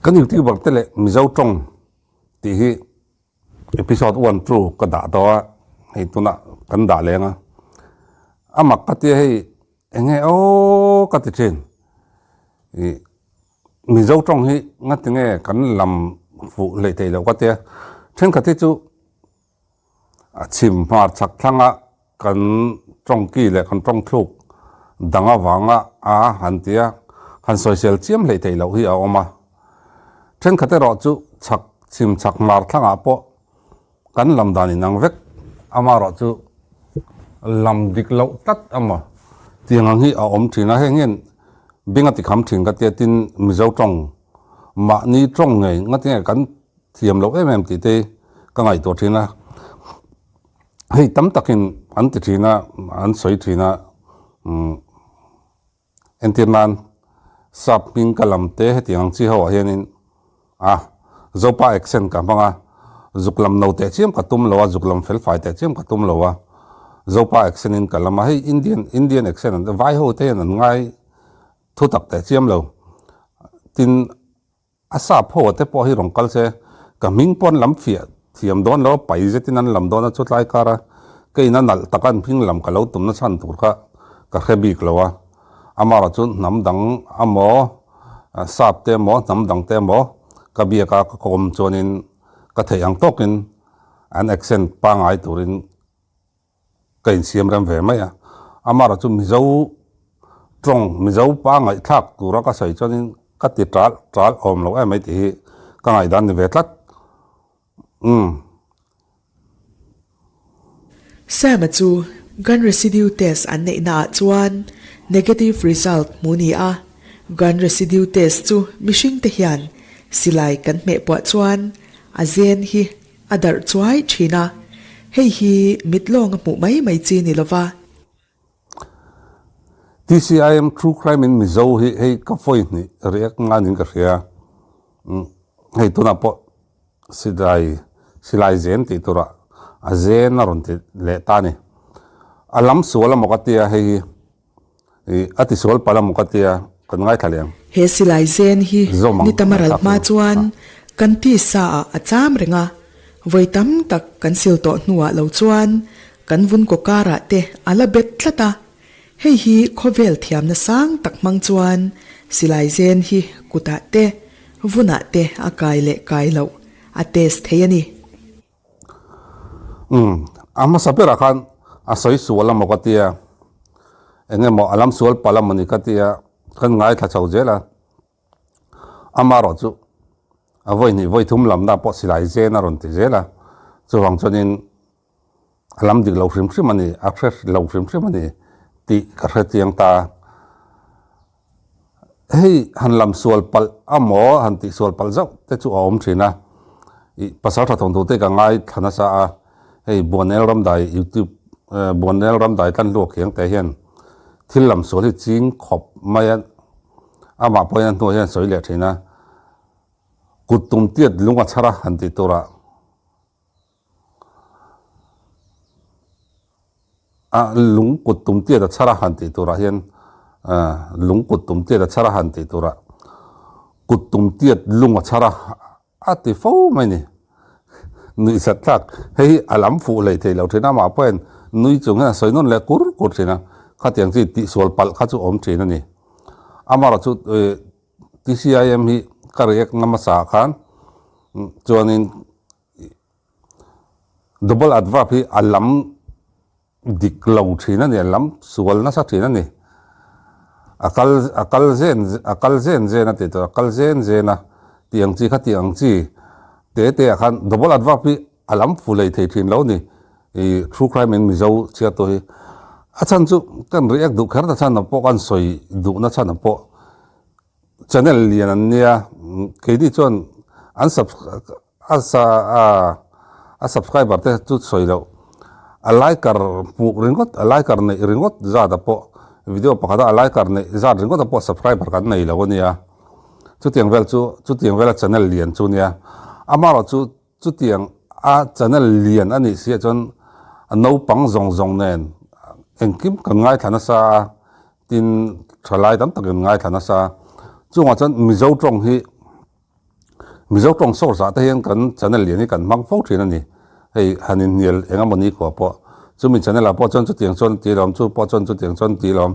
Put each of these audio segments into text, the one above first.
kan yuti bak tele mizo tong ti hi episode 1 tru ka da to hei tuna kan da lenga amak ka ti hei enge o ka ti chen mizo tong hi ngatinge kan lam fu le te lo ka te chen ka ti chu chim mar chak thanga kan tong ki le kan tong thluk danga wanga a han tia han social chiam le te lo hi a oma chen khate ro chu chak chim chak mar thanga po kan lam dani nang vek ama ro chu lam dik lo tat ama tiang hi a om thina hengen binga ti kham thing ka te tin mizo tong ma ni tong ngai ngati kan thiam lo em ti te ka ngai to thina hei tam takin an ti thina an soi thina entirman sap ping kalam te hetiang chi ho hianin zopa accent ka manga zuklam no te chiam ka tum lo zuklam fel fai te chiam ka tum lo zopa accent in kalama hei indian accent vai ho te nan ngai thu tak te chiam lo tin asa pho te po hi rong kal se ka ming pon lam fia thiam don lo pai je tin an lam don chu tlai kara ke ina nal takan phing lam ka lo tum na chan tur ka khabik lo amara chu nam dang amo sap te mo nam dang te mo kabia ka kom chonin ka theyang tokin an accent pa ngai turin kain siam ram ve mai amara chu mizo trong mizo pa ngai thak tura ka sai chonin ka ti tral om lo ai mai ti ka ngai dan ni ve tlat sama chu gun residue test an nei na chuan negative result muni gun residue test chu mishing te hian silai kan me po chuan a zen hi adar chuai thina hei hi mitlong mu mai chi ni lova TCIM true crime in mizo hei ka foi ni riak nganin ka ria hei tuna po silai zen ti tura a zen na ron ti le ta ni alam suala mokatia hei ati sual pala mokatia kan ngai thaleng he silai zen hi ni tamaral ma chuan kan ti sa a cham renga voitam tak kan sil to nuwa lo chuan kan vun ko kara te ala bet tlata hei hi khovel thiam na sang tak mang chuan silai zen hi kuta te vuna te akai le kai lo a test theyani ama sapera khan asoi suala mokatia enge mo alam sual pala mani katia kan ngai tha chau jela amaro chu voi thum lam da po silai je na ron ti jela chu wang chonin alam dik lo hrim hrim ani afresh lo hrim hrim ani ti ka khatiang ta hei han lam sual pal amo han ti sual pal zau te chu om thina I pasar tha thong te ka ngai thana sa hei bonel ram dai youtube bonel ram dai tan lo khiang te hian thil lam sual hi ching khop mai ama poyan to hian soi le thina kutum tiat lunga chara hanti tora lung kutum tiat chara hanti tora hian lung kutum tiat chara hanti tora kutum tiat lunga chara ati fo mai ni nui satlak hei alam fu le thei lo thina ma poyan nui chunga soi non le kur thina khatiang chi ti sol pal kha chu om thina ni amara chu TCIM hi kariak ngamasa khan chuanin double adverb hi alam diklo thina ni alam sual na sa thina ni akal zen na te to akal zen na tiang chi khatiang chi te khan double adverb hi alam fulei thei thin lo ni true crime in mizo chia to hi achan chu kan riak du khar ta chan na po kan soi du na chan na po channel lian an nia kedi chon an subscriber te chu soi lo a liker pu ringot a liker nei ringot za da po video pakada a liker nei za ringot da po subscriber kan nei lo nia chu tiang vel channel lian chu nia amaro chu tiang a channel lian ani sia chon no pang zong nen engkim kan ngai thana sa tin thalai tam tak ngai thana sa chunga chan mizo tong hi mi zo tong so sa ta hian kan channel lian hi kan mang fo thin ani hei hanin nial enga moni ko po chu mi channel a po chon chu tiang chon ti lam chu po chon chu tiang chon ti lam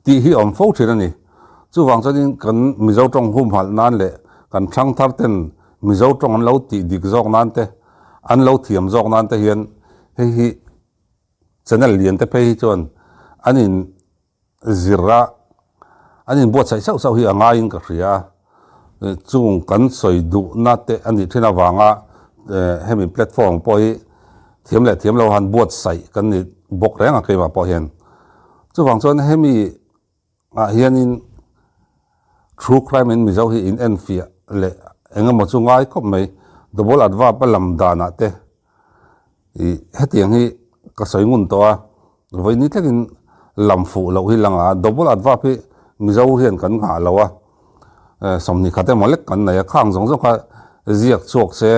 ti hi om fo thin ani chu wang chanin kan mi zo tong hum hal nan le kan thang thar ten mi zo tong an lo ti dik zok nan te an lo thiam zok nan te hian hei hi channel lian te pe hi chon anin zira anin bo chai sau sau hi anga in ka ria chung kan soi du na te ani thina wanga hemi platform po hi thiam lo han bot sai kan ni bok renga ke ma po hian chu wang chon hemi a hianin true crime in mizo hi in enfia le enga mo chu ngai khop mai dobol adwa palam dana te I hetiang hi ka soi ngun to a voi ni tlekin lamfu lo hi langa dobol adwa pi mizo hian kan nga lo a somni khate molek kan na ya khang jong jong kha ziak chok se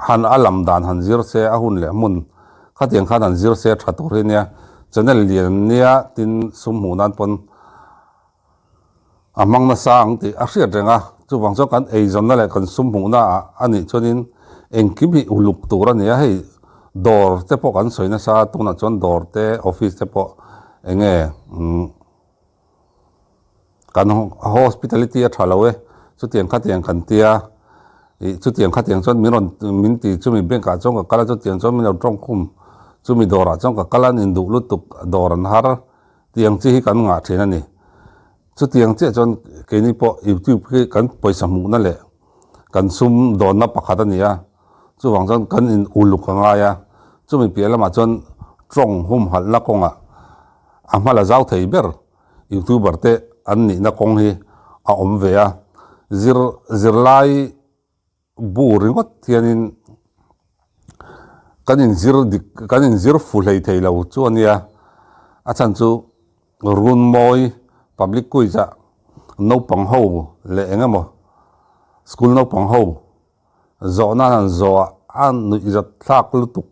han alam dan han zir se a hun le mun khatiang khan han zir se thatur hi nia channel lian nia tin sum hu nan pon amang na sang ti a hriat renga chu wang cho kan ei zon na le kan sum hu na ani chonin engkibi uluk tura nia hei dor te po kan soina sa tuna chon dor te office te po enge kan hospitality a thalawe chu tiang khatiang kan tia chu tiang khatiang chon min ti chu mi bank ka chong ka kala chu tiang chon min tong khum chu mi dora chong ka kala nin du lutuk doran har tiang chi hi kan nga thena ni chu tiang che chon ke ni po youtube ke kan poisa mu na le kan sum don na pakhat ania chu wang chon kan in uluk nga ya chu mi piala ma chon trong hum hal la konga amala zau thei ber youtuber te an ni na kong hi a om ve a zir lai bu ringot tianin kanin zir fulei thei lo chu ania a chan chu run moi public kuiza no pang ho le engamo school no pang ho zo na nan zo an nu izat thak lutuk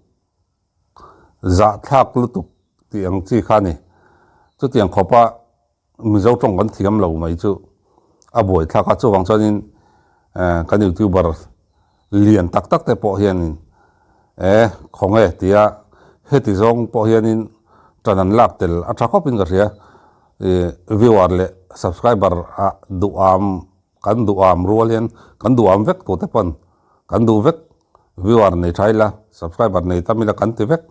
za thak lutuk tiang chi khani chu tiang khopa mizo tong kan thiam lo mai chu a boi thaka chu wang chonin kan youtuber lian tak tak te po hianin khonge tia heti zong po hianin tanan lak tel a thakopin ka ria viewer le subscriber a duam rualian kan duam vek to te pon kan du vek viewer nei thaila subscriber nei tamila kan ti vek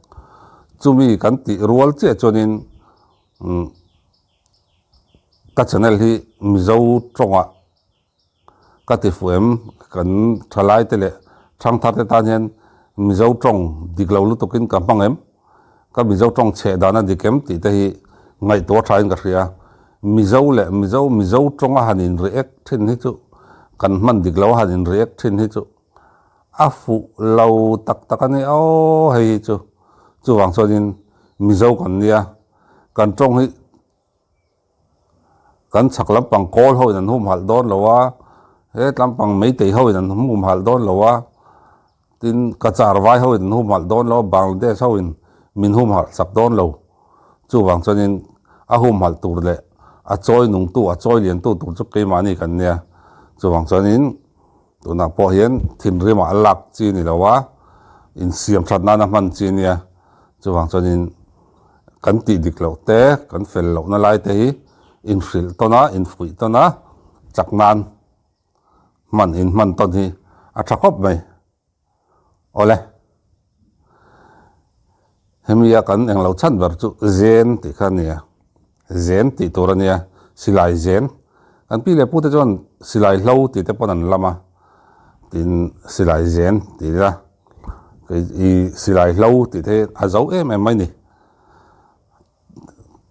chumi kan ti rual che chonin ka channel hi mizo tonga ka ti fuem kan thalai tele thang thar te tan hen mizo tong diklo lu tokin ka pangem ka mizo tong che dana dikem ti te hi ngai to thain ka ria mizo tonga hanin react thin hi chu kan man diklo hanin react thin hi chu afu lo tak takani o hei chu wang chonin mizo kan nia kan tong hi kan chak lampang kol ho nan hum hal don lowa he lampang mei tei ho nan hum hal don lowa tin kachar vai ho nan hum hal don lo bangladesh ho in min hum hal sak don lo chu wang chonin a hum hal tur le a choi nung tu a choi lian tu tur chu ke mani kan nia chu wang chonin tu na po hian thin rima alak chi ni lowa in siam that na man chi nia chu wang chonin kan ti dik lo te kan fel lo na lai te hi in fril tona in fui tona chaknan man ton hi a thakop mai ole hemia kan englo chan ber chu zen ti khania zen ti torania silai zen an pi le pu te jon silai hlo ti te ponan lama tin silai zen ti la i silai hlo ti te a zo em mai ni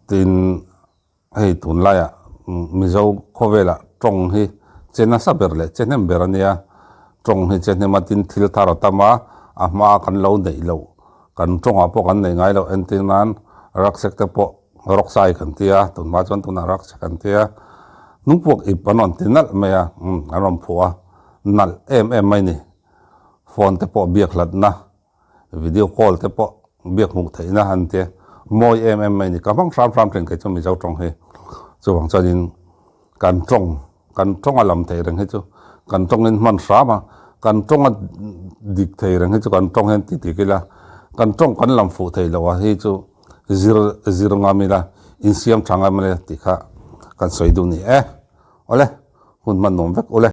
tin hei tun laya mizo khovela tong hi chena saber le chenem berania tong hi chenema tin thil thar tama ama kan lo nei lo kan tonga po kan nei ngai lo entinan rak sekte po rok sai kan tia tun ma chon tun rak kan tia nupok ipanon tinal meya arom phua nal mai ni phone te po biak lat na video call te po biak mu theina han te moi mai ni kamang ram tren ke chu mizo tong hi chu wang chonin kan tong alam te reng he chu kan tong in man sama kan tong a dik thei rang hi chu kan tong hen ti ti kila kan tong kan lam fu thei lo wa hi chu zir nga mi la in siam thanga male ti kha kan soi du ni ole hun man nom vek ole